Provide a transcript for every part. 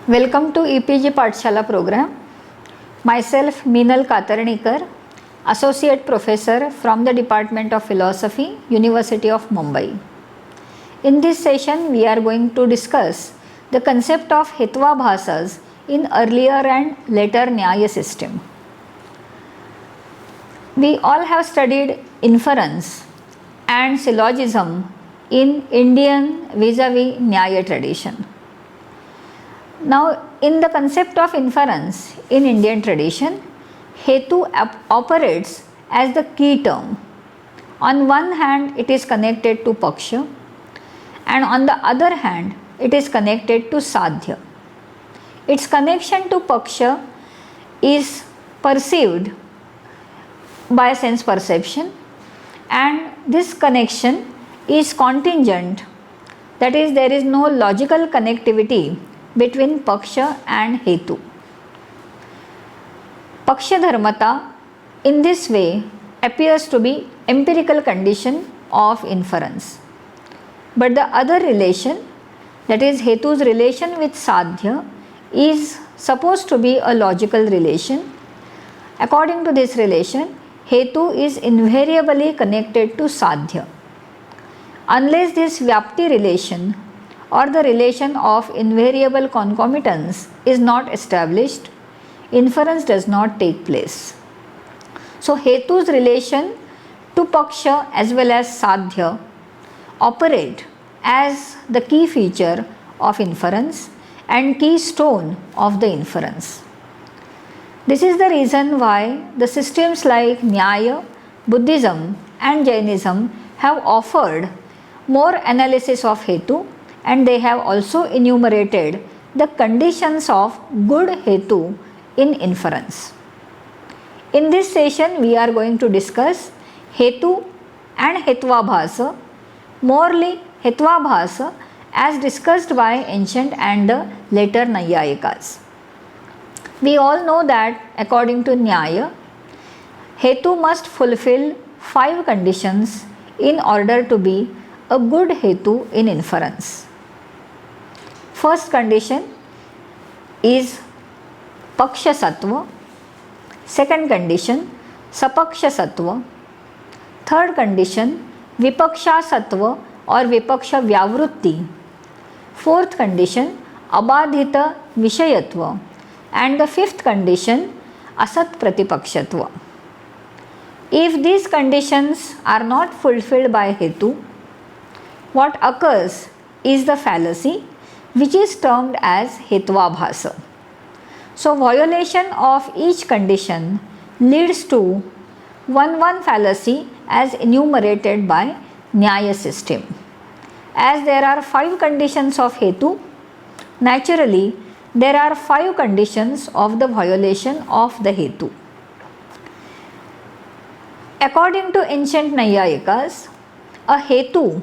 Welcome to Epg Pathshala program. Myself Meenal Katarnikar, Associate Professor from the Department of Philosophy, University of Mumbai. In this session, we are going to discuss the concept of Hitvabhasas in earlier and later Nyaya system. We all have studied inference and syllogism in Indian vis-a-vis Nyaya tradition. Now, in the concept of inference in Indian tradition, Hetu operates as the key term. On one hand, it is connected to Paksha, and on the other hand, it is connected to Sadhya. Its connection to Paksha is perceived by sense perception, and this connection is contingent, that is, there is no logical connectivity between Paksha and Hetu. Paksha dharmata in this way appears to be empirical condition of inference. But the other relation, that is Hetu's relation with Sadhya, is supposed to be a logical relation. According to this relation, Hetu is invariably connected to Sadhya. Unless this Vyapti relation or the relation of invariable concomitance is not established, inference does not take place. So, Hetu's relation to Paksha as well as Sadhya operate as the key feature of inference and keystone of the inference. This is the reason why the systems like Nyaya, Buddhism and Jainism have offered more analysis of Hetu, and they have also enumerated the conditions of good Hetu in inference. In this session, we are going to discuss Hetu and Hitvabhasa, morely Hitvabhasa as discussed by ancient and the later Naiyayikas. We all know that according to Nyaya, Hetu must fulfill 5 conditions in order to be a good Hetu in inference. First condition is Paksha Sattva. Second condition Sapaksha Sattva. Third condition Vipaksha Sattva or Vipaksha Vyavrutti. Fourth condition Abadhita Vishayatva. And the fifth condition Asat Pratipakshatva. If these conditions are not fulfilled by Hetu, what occurs is the fallacy, which is termed as Hitvabhasa. So, violation of each condition leads to one fallacy as enumerated by Nyaya system. As there are 5 conditions of Hetu, naturally there are 5 conditions of the violation of the Hetu. According to ancient Naiyayikas, a Hetu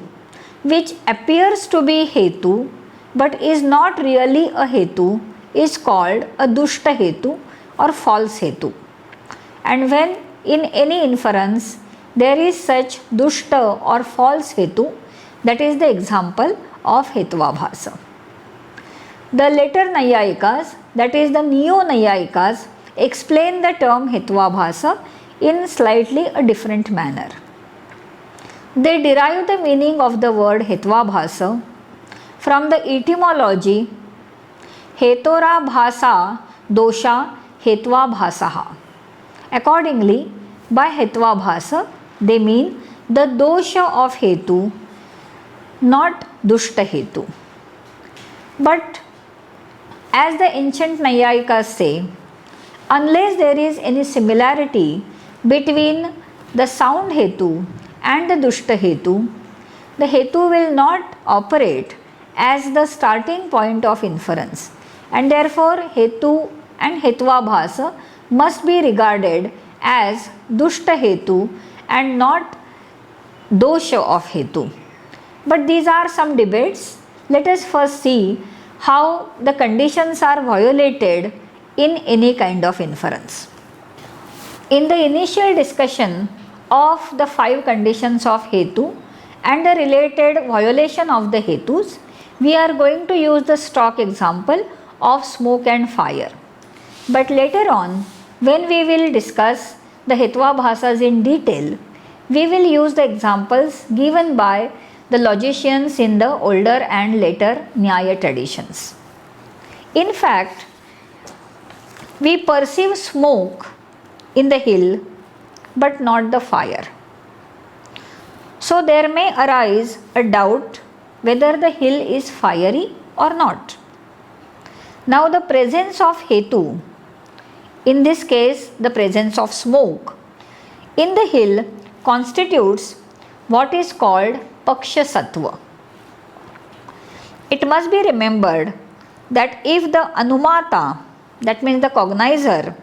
which appears to be Hetu but is not really a Hetu is called a Dushta Hetu or false Hetu. And when in any inference there is such Dushta or false Hetu, that is the example of Hitvabhasa. The later Naiyayikas, that is the Neo-Naiyayikas, explain the term Hitvabhasa in slightly a different manner. They derive the meaning of the word Hitvabhasa from the etymology Hetora Bhasa Dosha Hitvabhasaha. Accordingly, by Hitvabhasa, they mean the dosha of Hetu, not Dushta Hetu. But as the ancient Naiyayikas say, unless there is any similarity between the sound Hetu and the Dushta Hetu, the Hetu will not operate as the starting point of inference, and therefore Hetu and Hitvabhasa must be regarded as Dushta Hetu and not dosha of Hetu. But these are some debates. Let us first see how the conditions are violated in any kind of inference. In the initial discussion of the 5 conditions of Hetu and the related violation of the Hetus, we are going to use the stock example of smoke and fire. But later on, when we will discuss the Hetwabhasas in detail, we will use the examples given by the logicians in the older and later Nyaya traditions. In fact, we perceive smoke in the hill but not the fire. So there may arise a doubt whether the hill is fiery or not. Now the presence of Hetu, in this case the presence of smoke, in the hill constitutes what is called Paksha Sattva. It must be remembered that if the Anumata, that means the cognizer,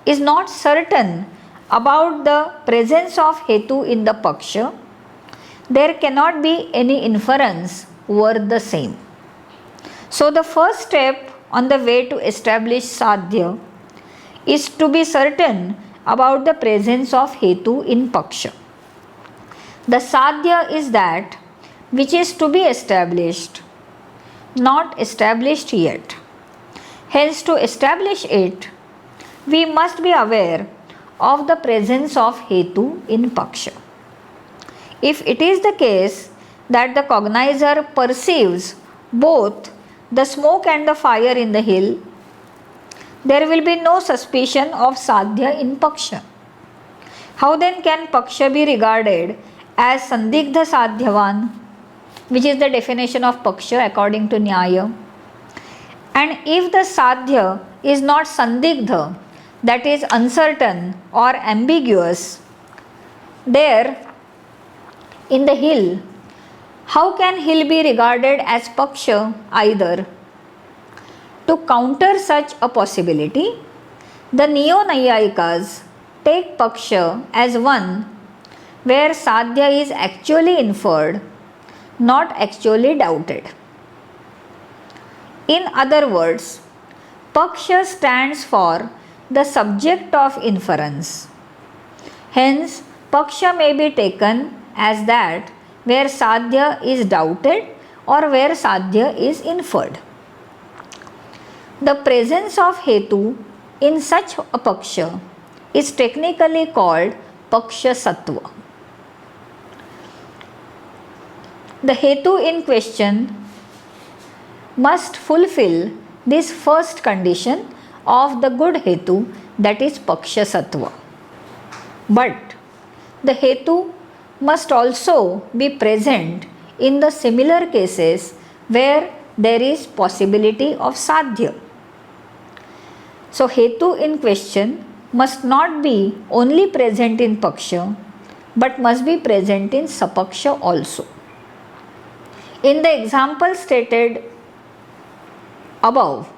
is not certain about the presence of Hetu in the Paksha, there cannot be any inference worth the same. So the first step on the way to establish Sadhya is to be certain about the presence of Hetu in Paksha. The Sadhya is that which is to be established, not established yet. Hence, to establish it, we must be aware of the presence of Hetu in Paksha. If it is the case that the cognizer perceives both the smoke and the fire in the hill, there will be no suspicion of Sadhya in Paksha. How then can Paksha be regarded as Sandigdha Sadhyavan, which is the definition of Paksha according to Nyaya? And if the Sadhya is not Sandigdha, that is uncertain or ambiguous, there in the hill, how can hill be regarded as Paksha either? To counter such a possibility, the Neo-Naiyayikas take Paksha as one where Sadhya is actually inferred, not actually doubted. In other words, Paksha stands for the subject of inference. Hence, Paksha may be taken as that where Sadhya is doubted or where Sadhya is inferred. The presence of Hetu in such a Paksha is technically called Paksha Sattva. The Hetu in question must fulfill this first condition of the good Hetu, that is Paksha Sattva. But the Hetu must also be present in the similar cases where there is possibility of Sadhya. So Hetu in question must not be only present in Paksha but must be present in Sapaksha also. In the example stated above,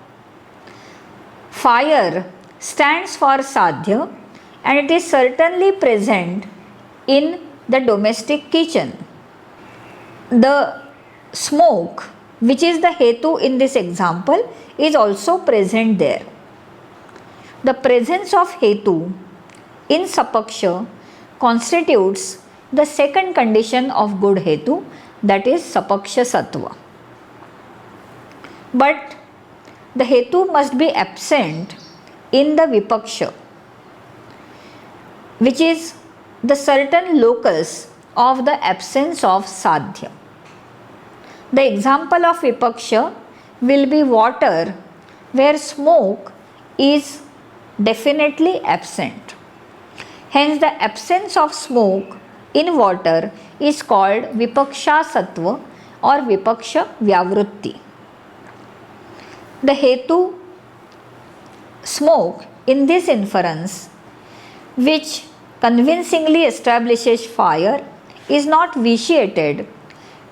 fire stands for Sadhya and it is certainly present in the domestic kitchen. The smoke, which is the Hetu in this example, is also present there. The presence of Hetu in Sapaksha constitutes the second condition of good Hetu, that is Sapaksha Sattva. But the Hetu must be absent in the Vipaksha, which is the certain locus of the absence of Sadhya. The example of Vipaksha will be water where smoke is definitely absent. Hence the absence of smoke in water is called Vipaksha Sattva or Vipaksha Vyavrutti. The Hetu smoke in this inference, which convincingly establishes fire, is not vitiated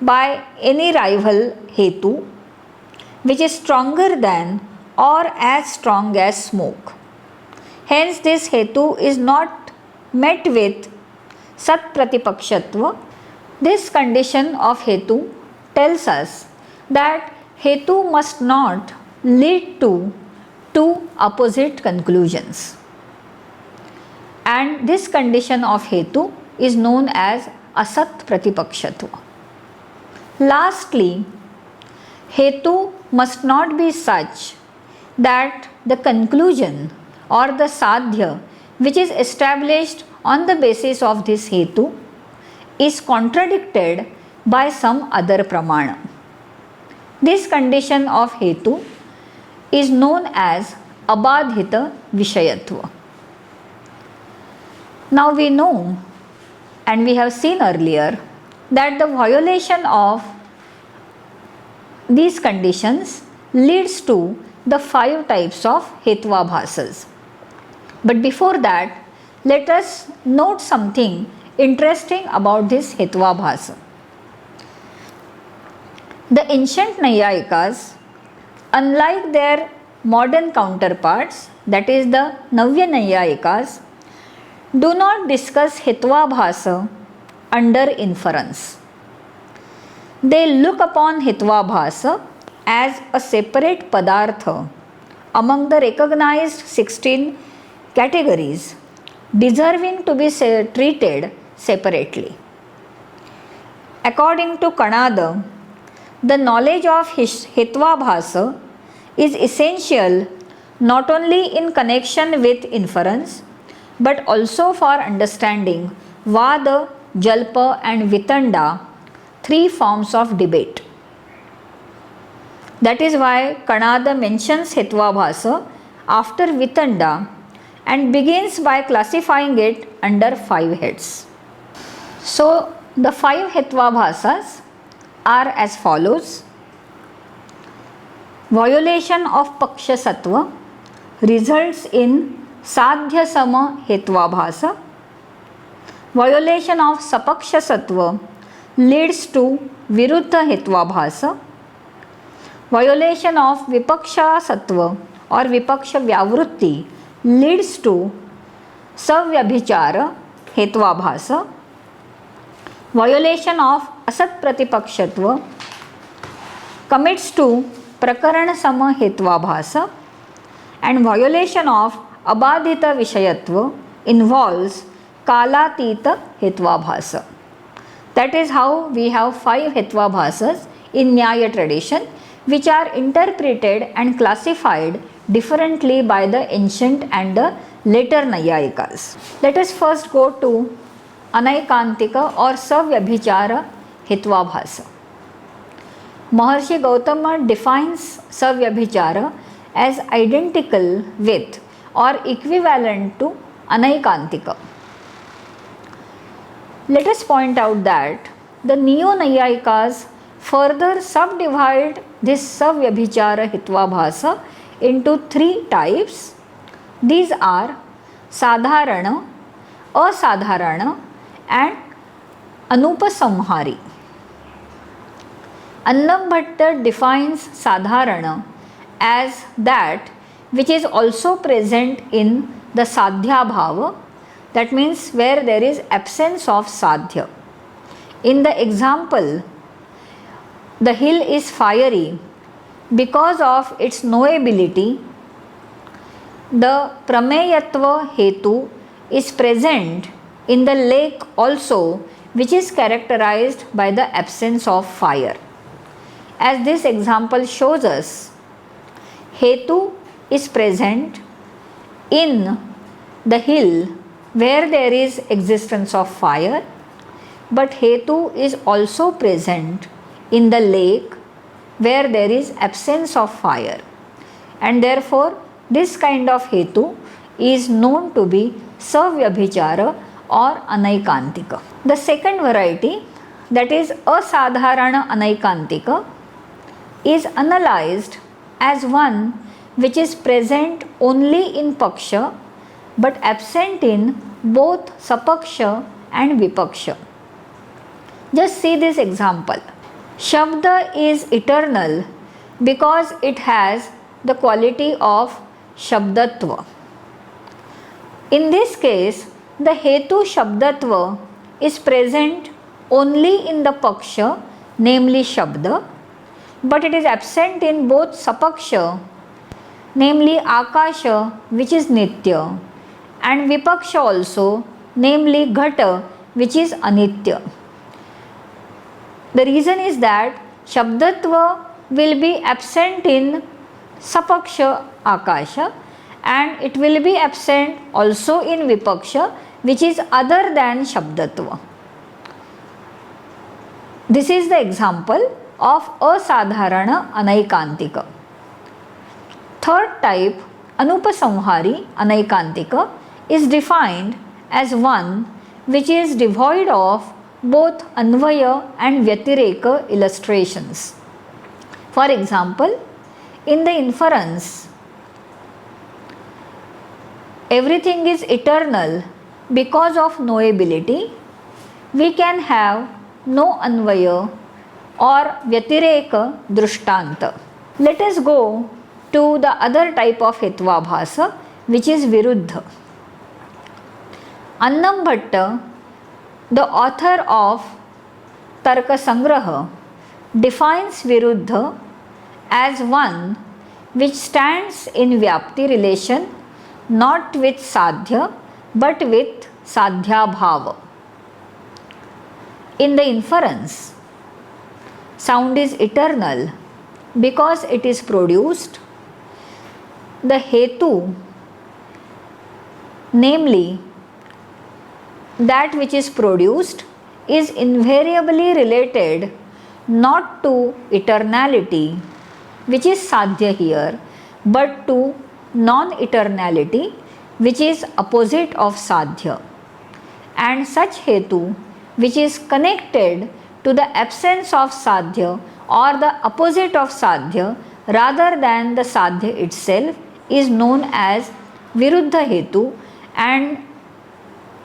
by any rival Hetu which is stronger than or as strong as smoke. Hence this Hetu is not met with Sat Pratipakshatva. This condition of Hetu tells us that Hetu must not lead to two opposite conclusions. And this condition of Hetu is known as Asat Pratipakshatva. Lastly, Hetu must not be such that the conclusion or the sadhya which is established on the basis of this hetu is contradicted by some other pramana. This condition of hetu is known as abadhita vishayatva. Now we know and we have seen earlier that the violation of these conditions leads to the 5 types of hetvabhasas. But before that, let us note something interesting about this hetvabhasa. The ancient Naiyayikas, unlike their modern counterparts, that is the Navya Naiyayikas, do not discuss hetvabhasa under inference. They look upon hetvabhasa as a separate padartha among the recognized 16 categories, deserving to be treated separately. According to Kanada, the knowledge of hetvabhasa is essential not only in connection with inference but also for understanding Vada, Jalpa and Vitanda, 3 forms of debate. That is why Kanada mentions hetvabhasa after Vitanda and begins by classifying it under 5 heads. So the 5 hetvabhasas are as follows. Violation of paksha sattva results in sadhya sama hetvabhasa. Violation of sapaksha sattva leads to viruddha hetvabhasa. Violation of vipaksha sattva or vipaksha vyavrutti leads to savyabhichara hetvabhasa. Violation of asat pratipakshatva commits to prakarana sama hetvabhasa, and violation of abadhita vishayatva involves kalatita hetvabhasa. That is how we have 5 hetvabhasas in Nyaya tradition, which are interpreted and classified differently by the ancient and the later Naiyayikas. Let us first go to Anaikantika or Savyabhichara hetvabhasa. Maharshi Gautama defines Savyabhichara as identical with or equivalent to Anaikantika. Let us point out that the Neo-Naiyayikas further subdivide this Savyabhichara hetvabhasa into 3 types. These are Sadharana, Asadharana and Anupasamhari. Annam Bhatta defines Sadharana as that which is also present in the Sadhya Bhava, that means where there is absence of Sadhya. In the example, the hill is fiery because of its knowability. The Prameyatva Hetu is present in the lake also, which is characterized by the absence of fire. As this example shows us, Hetu is present in the hill where there is existence of fire, but Hetu is also present in the lake where there is absence of fire, and therefore this kind of Hetu is known to be Savyabhichara or Anaikantika. The second variety, that is Asadharana Anaikantika, is analyzed as one which is present only in Paksha but absent in both Sapaksha and Vipaksha. Just see this example. Shabda is eternal because it has the quality of Shabdatva. In this case, the Hetu Shabdatva is present only in the Paksha, namely Shabda, but it is absent in both Sapaksha, namely Akasha, which is Nitya, and Vipaksha also, namely Ghata, which is Anitya. The reason is that Shabdatva will be absent in sapaksha akasha, and it will be absent also in vipaksha which is other than shabdatva. This is the example of asadharana anaikantika. Third type, anupasamhari anaikantika, is defined as one which is devoid of both anvaya and vyatireka illustrations. For example, in the inference, everything is eternal because of knowability, we can have no anvaya or vyatireka drushtanta. Let us go to the other type of hetvabhasa, which is viruddha. Annam Bhatta, the author of Tarka Sangraha, defines viruddha as one which stands in vyapti relation not with sadhya but with sadhya bhava. In the inference, sound is eternal because it is produced. The hetu, namely that which is produced, is invariably related not to eternality, which is sadhya here, but to non-eternality, which is opposite of sadhya. And such hetu, which is connected to the absence of sadhya or the opposite of sadhya rather than the sadhya itself, is known as viruddha hetu, and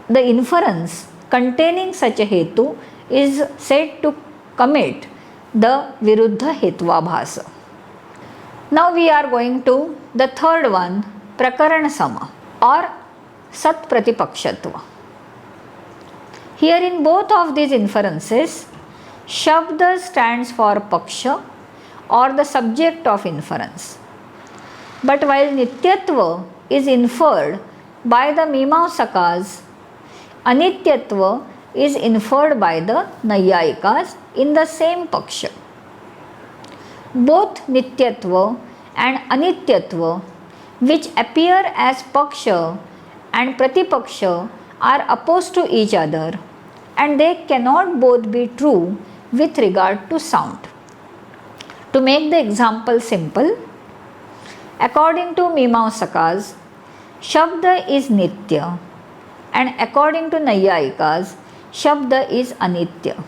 the inference containing such a hetu is said to commit the viruddha hetvabhasa. Now we are going to the third one, prakarana sama or sat pratipakshatva. Here in both of these inferences, shabda stands for paksha or the subject of inference. But while nityatva is inferred by the mimamsakas, anityatva is inferred by the nayayikas in the same paksha. Both nityatva and anityatva, which appear as paksha and pratipaksha, are opposed to each other, and they cannot both be true with regard to sound. To make the example simple, according to mimamsakas, shabda is nitya, and according to nayayikas, shabda is anitya.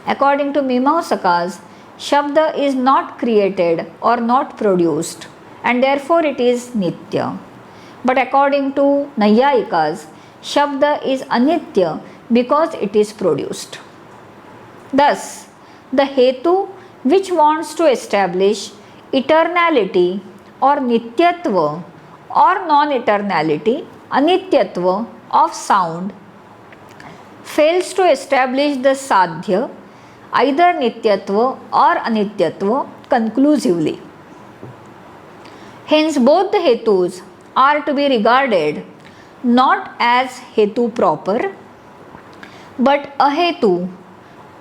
According to mimamsakas, shabda is not created or not produced, and therefore it is nitya. But according to nayayikas, shabda is anitya because it is produced. Thus, the hetu which wants to establish eternality or nityatva or non-eternality, anityatva of sound, fails to establish the sadhya, either nityatva or anityatva, conclusively. Hence both the hetus are to be regarded not as hetu proper, but ahetu,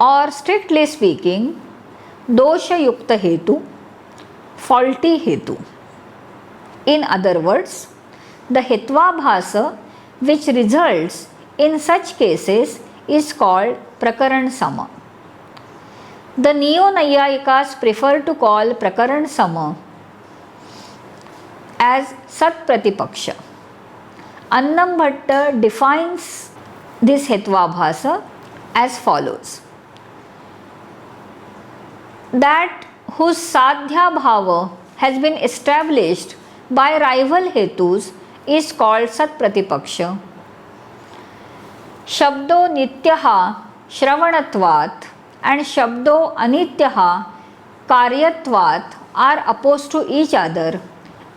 or strictly speaking, dosha yukta hetu, faulty hetu. In other words, the hetvabhasa which results in such cases is called prakaran sama. The neo-nayayikas prefer to call prakaran sama as sat pratipaksha. Annam Bhatta defines this hetvabhasa as follows: that whose sadhya bhava has been established by rival hetus is called sat pratipaksha. Shabdo nityaha shravanatvat and shabdo anityaha karyatvat are opposed to each other,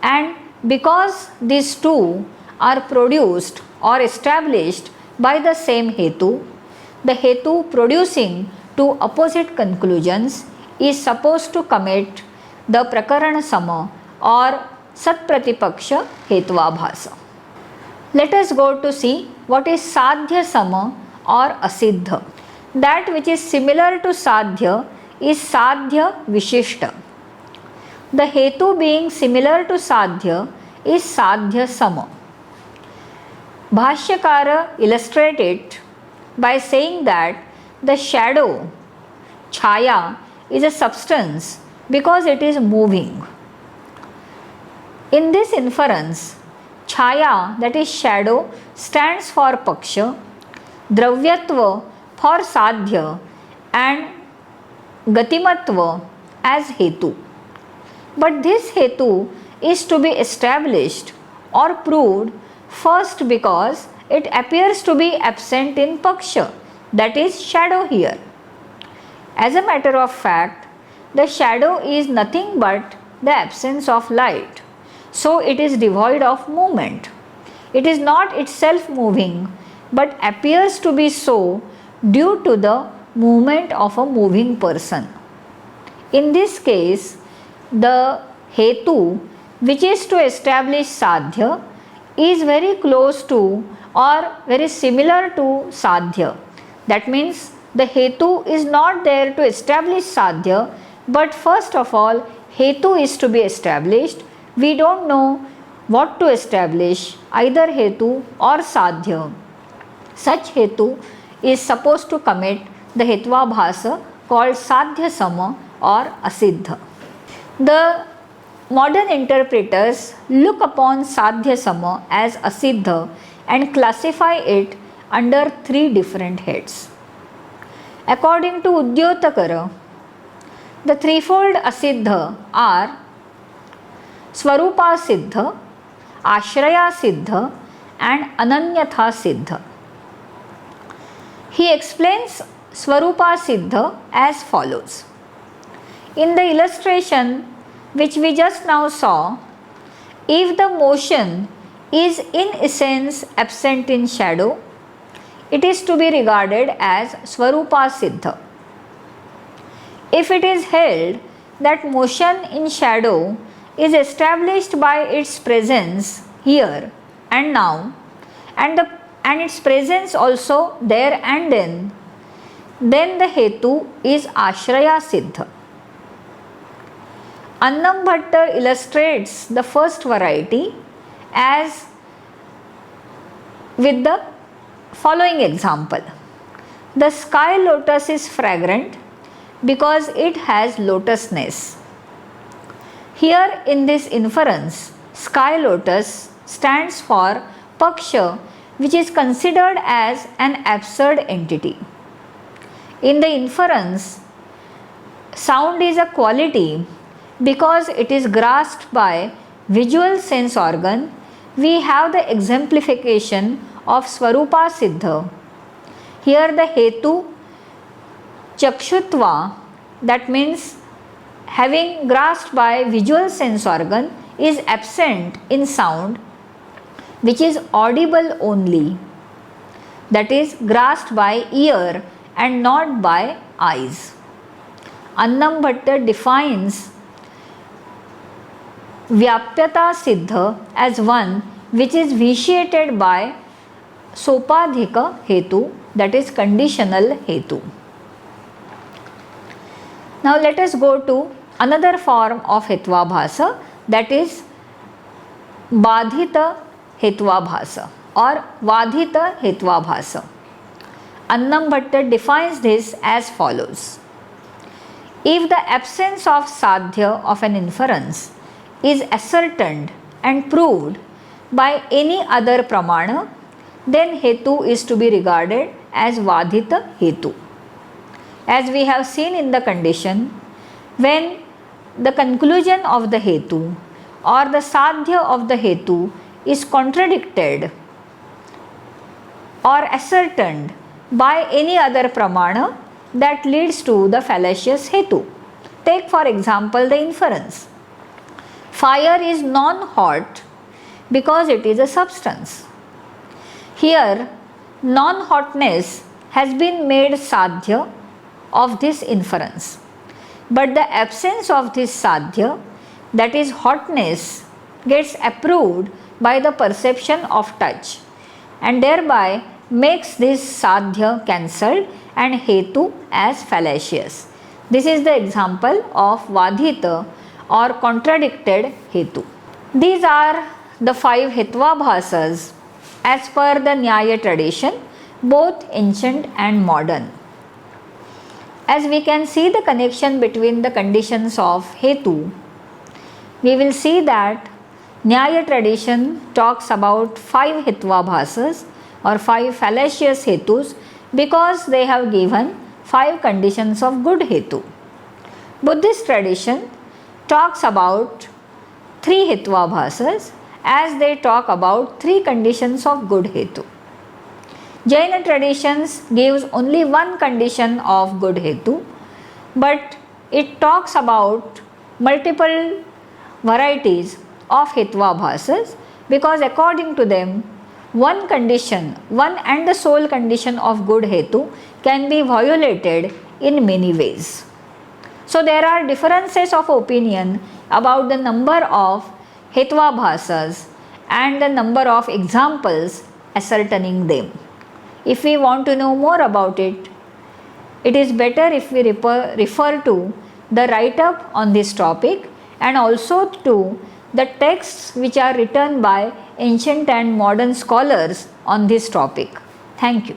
and because these two are produced or established by the same hetu, the hetu producing two opposite conclusions is supposed to commit the prakarana sama or sat pratipaksha hetvabhasa. Let us go to see what is sadhya sama or asiddha. That which is similar to sadhya is sadhya vishishta. the hetu being similar to sadhya is sadhya sama. Bhashyakara illustrates it by saying that the shadow, chaya, is a substance because it is moving. In this inference, chaya, that is shadow, stands for paksha, dravyatva for sadhya, and gatimatva as hetu. But this hetu is to be established or proved first because it appears to be absent in paksha, that is shadow here. As a matter of fact, the shadow is nothing but the absence of light, so it is devoid of movement. It is not itself moving but appears to be so due to the movement of a moving person. In this case, the hetu, which is to establish sadhya, is very close to or very similar to sadhya. That means the hetu is not there to establish sadhya, but first of all, hetu is to be established. We don't know what to establish, either hetu or sadhya. Such hetu is supposed to commit the hetvabhasa called sadhya sama or asiddha. The modern interpreters look upon sadhya sama as asiddha and classify it under three different heads. According to Udyotakara, the threefold asiddha are Swarupa Siddha, Ashraya Siddha, and Ananyatha Siddha. He explains Swarupa Siddha as follows. In the illustration which we just now saw, if the motion is in essence absent in shadow, it is to be regarded as Swarupa Siddha. If it is held that motion in shadow is established by its presence here and now, and its presence also there and then the hetu is Ashraya Siddha. Annam Bhatta illustrates the first variety as with the following example. The sky lotus is fragrant because it has lotusness. Here in this inference, sky lotus stands for paksha, which is considered as an absurd entity. In the inference, sound is a quality because it is grasped by visual sense organ. We have the exemplification of Swarupa Siddha. Here the hetu chakshutva, that means having grasped by visual sense organ, is absent in sound which is audible only, that is grasped by ear and not by eyes. Annam Bhatta defines Vyapyata Siddha as one which is vitiated by Sopadhika Hetu, that is conditional Hetu. Now let us go to another form of Hetvabhasa, that is Badhita Hetvabhasa or Vadhita Hetvabhasa. Annam Bhatta defines this as follows. If the absence of sadhya of an inference is ascertained and proved by any other pramana, then hetu is to be regarded as vadhita hetu. As we have seen in the condition, when the conclusion of the hetu or the sadhya of the hetu is contradicted or ascertained by any other pramana, that leads to the fallacious hetu. Take for example the inference. Fire is non-hot because it is a substance. Here, non-hotness has been made sadhya of this inference. But the absence of this sadhya, that is hotness, gets approved by the perception of touch and thereby makes this sadhya cancelled and hetu as fallacious. This is the example of vadhita or contradicted hetu. These are the 5 hetvabhasas as per the Nyaya tradition, both ancient and modern. As we can see the connection between the conditions of hetu, we will see that Nyaya tradition talks about 5 hetvabhasas or 5 fallacious hetus because they have given 5 conditions of good hetu. Buddhist tradition talks about 3 hetvabhasas as they talk about 3 conditions of good hetu. Jaina traditions gives only 1 condition of good hetu, but it talks about multiple varieties of hetvabhasas because according to them, one condition, one and the sole condition of good hetu can be violated in many ways. So there are differences of opinion about the number of hetvabhasas and the number of examples ascertaining them. If we want to know more about it, it is better if we refer to the write-up on this topic and also to the texts which are written by ancient and modern scholars on this topic. Thank you.